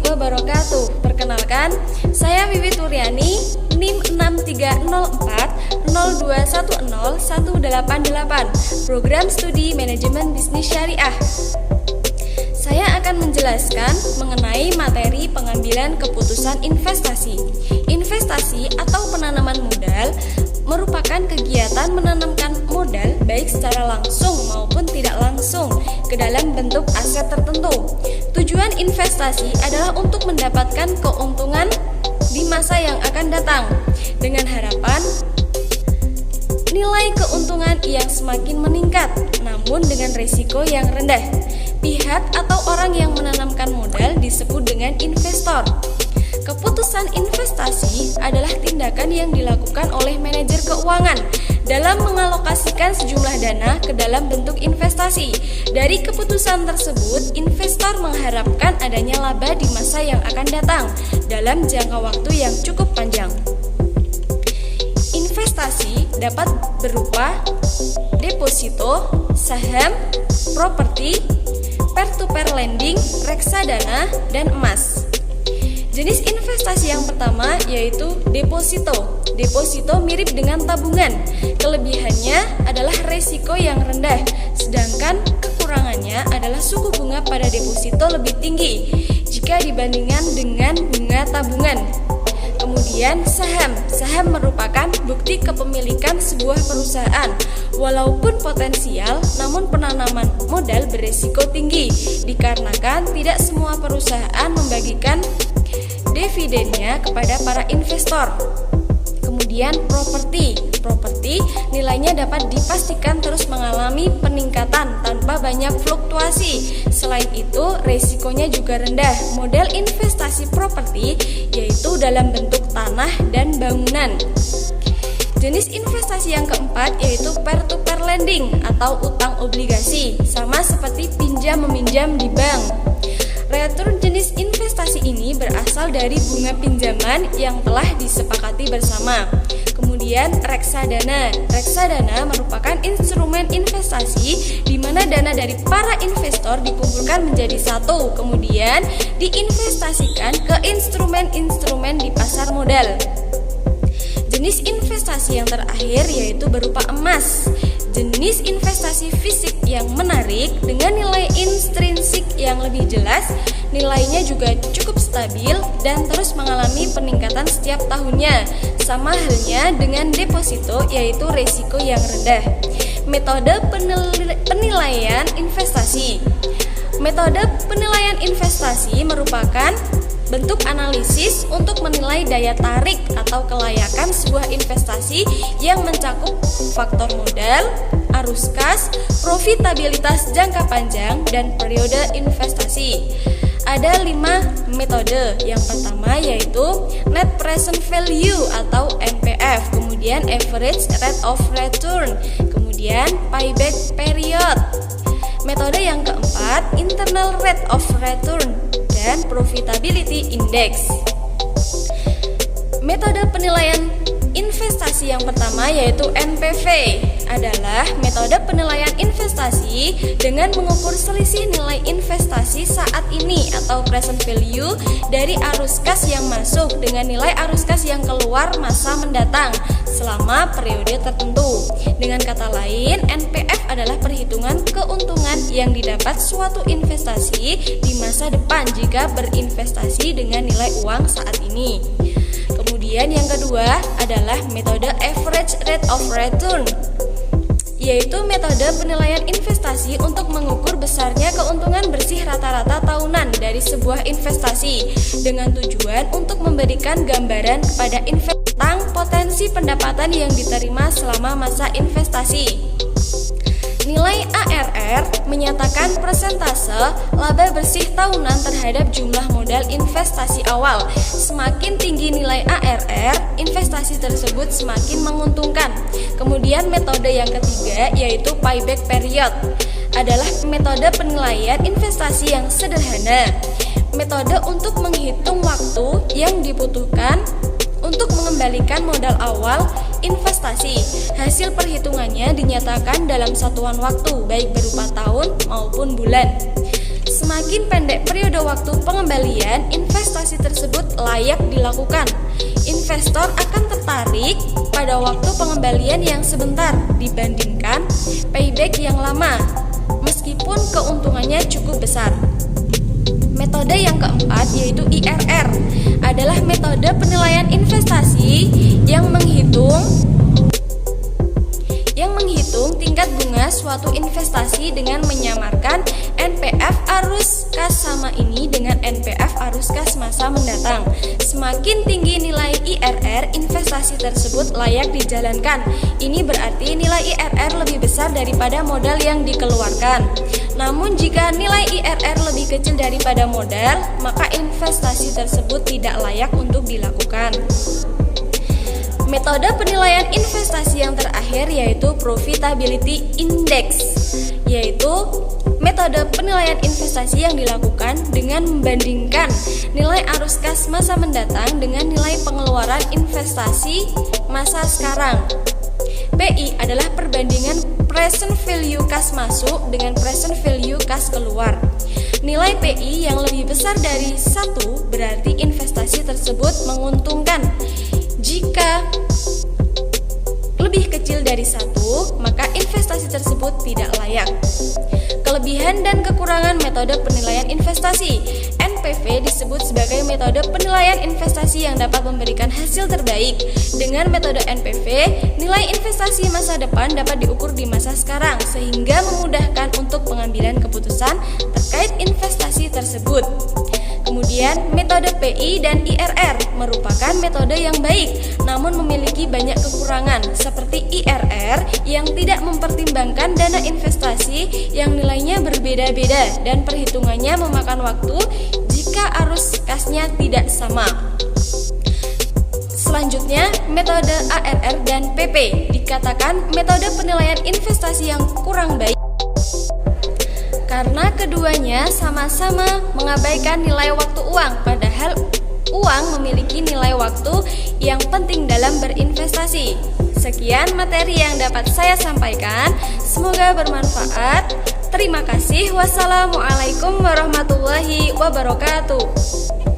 wabarakatuh. Perkenalkan, saya Wiwi Turyani, NIM 630402101888, Program Studi Manajemen Bisnis Syariah. Saya akan menjelaskan mengenai materi pengambilan keputusan investasi. Investasi atau penanaman modal merupakan kegiatan menanamkan modal baik secara langsung maupun tidak langsung ke dalam bentuk aset tertentu. Tujuan investasi adalah untuk mendapatkan keuntungan di masa yang akan datang dengan harapan nilai keuntungan yang semakin meningkat, namun dengan risiko yang rendah. Pihak atau orang yang menanamkan modal disebut dengan investor. Keputusan investasi adalah tindakan yang dilakukan oleh manajer keuangan dalam mengalokasikan sejumlah dana ke dalam bentuk investasi. Dari keputusan tersebut, investor mengharapkan adanya laba di masa yang akan datang dalam jangka waktu yang cukup panjang. Investasi dapat berupa deposito, saham, properti, peer-to-peer lending, reksadana, dan emas. Jenis investasi yang pertama yaitu deposito. Deposito mirip dengan tabungan. Kelebihannya adalah risiko yang rendah, sedangkan kekurangannya adalah suku bunga pada deposito lebih tinggi jika dibandingkan dengan bunga tabungan. Kemudian saham merupakan bukti kepemilikan sebuah perusahaan. Walaupun potensial, namun penanaman modal beresiko tinggi dikarenakan tidak semua perusahaan membagikan dividennya kepada para investor. Kemudian properti nilainya dapat dipastikan terus mengalami peningkatan tanpa banyak fluktuasi. Selain itu, risikonya juga rendah. Model investasi properti yaitu dalam bentuk tanah dan bangunan. Jenis investasi yang keempat yaitu peer-to-peer lending atau utang obligasi, sama seperti pinjam-meminjam di bank. Return jenis investasi ini berasal dari bunga pinjaman yang telah disepakati bersama. Kemudian reksadana. Reksadana merupakan instrumen investasi di mana dana dari para investor dikumpulkan menjadi satu, kemudian diinvestasikan ke instrumen-instrumen di pasar modal. Jenis investasi yang terakhir yaitu berupa emas. Jenis investasi fisik yang menarik dengan nilai intrinsik yang lebih jelas, nilainya juga cukup stabil dan terus mengalami peningkatan setiap tahunnya. Sama halnya dengan deposito yaitu risiko yang rendah. Metode penilaian investasi. Metode penilaian investasi merupakan bentuk analisis untuk menilai daya tarik atau kelayakan sebuah investasi yang mencakup faktor modal, arus kas, profitabilitas jangka panjang, dan periode investasi. Ada 5 metode. Yang pertama yaitu Net Present Value atau NPV, kemudian Average Rate of Return, kemudian Payback Period. Metode yang keempat Internal Rate of Return dan Profitability Index. Metode penilaian investasi yang pertama yaitu NPV adalah metode penilaian investasi dengan mengukur selisih nilai investasi saat ini atau present value dari arus kas yang masuk dengan nilai arus kas yang keluar masa mendatang selama periode tertentu. Dengan kata lain, NPV adalah perhitungan keuntungan yang didapat suatu investasi di masa depan jika berinvestasi dengan nilai uang saat ini. Kemudian yang kedua adalah metode Average Rate of Return, yaitu metode penilaian investasi untuk mengukur besarnya keuntungan bersih rata-rata tahunan dari sebuah investasi dengan tujuan untuk memberikan gambaran kepada investor tentang potensi pendapatan yang diterima selama masa investasi. Nilai ARR menyatakan persentase laba bersih tahunan terhadap jumlah modal investasi awal. Semakin tinggi nilai ARR, investasi tersebut semakin menguntungkan. Kemudian metode yang ketiga yaitu payback period adalah metode penilaian investasi yang sederhana. Metode untuk menghitung waktu yang dibutuhkan untuk mengembalikan modal awal investasi. Hasil perhitungannya dinyatakan dalam satuan waktu, baik berupa tahun maupun bulan. Semakin pendek periode waktu pengembalian, investasi tersebut layak dilakukan. Investor akan tertarik pada waktu pengembalian yang sebentar dibandingkan payback yang lama, meskipun keuntungannya cukup besar. Metode yang keempat yaitu IRR adalah metode penilaian investasi yang menghitung tingkat bunga suatu investasi dengan menyamarkan NPV arus kas sama ini dengan NPV arus kas masa mendatang. Semakin tinggi nilai IRR, investasi tersebut layak dijalankan. Ini berarti nilai IRR lebih besar daripada modal yang dikeluarkan. Namun jika nilai IRR lebih kecil daripada modal, maka investasi tersebut tidak layak untuk dilakukan. Metode penilaian investasi yang terakhir yaitu Profitability Index, yaitu metode penilaian investasi yang dilakukan dengan membandingkan nilai arus kas masa mendatang dengan nilai pengeluaran investasi masa sekarang. PI adalah perbandingan present value kas masuk dengan present value kas keluar. Nilai PI yang lebih besar dari 1 berarti investasi tersebut menguntungkan. Jika lebih kecil dari 1, maka investasi tersebut tidak layak. Kelebihan dan kekurangan metode penilaian investasi. NPV disebut sebagai metode penilaian investasi yang dapat memberikan hasil terbaik. Dengan metode NPV, nilai investasi masa depan dapat diukur di masa sekarang, sehingga memudahkan untuk pengambilan keputusan terkait investasi tersebut. Kemudian, metode PI dan IRR merupakan metode yang baik, namun memiliki banyak kekurangan, seperti IRR yang tidak mempertimbangkan dana investasi yang nilainya berbeda-beda dan perhitungannya memakan waktu jika arus kasnya tidak sama. Selanjutnya, metode ARR dan PP dikatakan metode penilaian investasi yang kurang baik karena keduanya sama-sama mengabaikan nilai waktu uang, padahal uang memiliki nilai waktu yang penting dalam berinvestasi. Sekian materi yang dapat saya sampaikan, semoga bermanfaat. Terima kasih. Wassalamualaikum warahmatullahi wabarakatuh.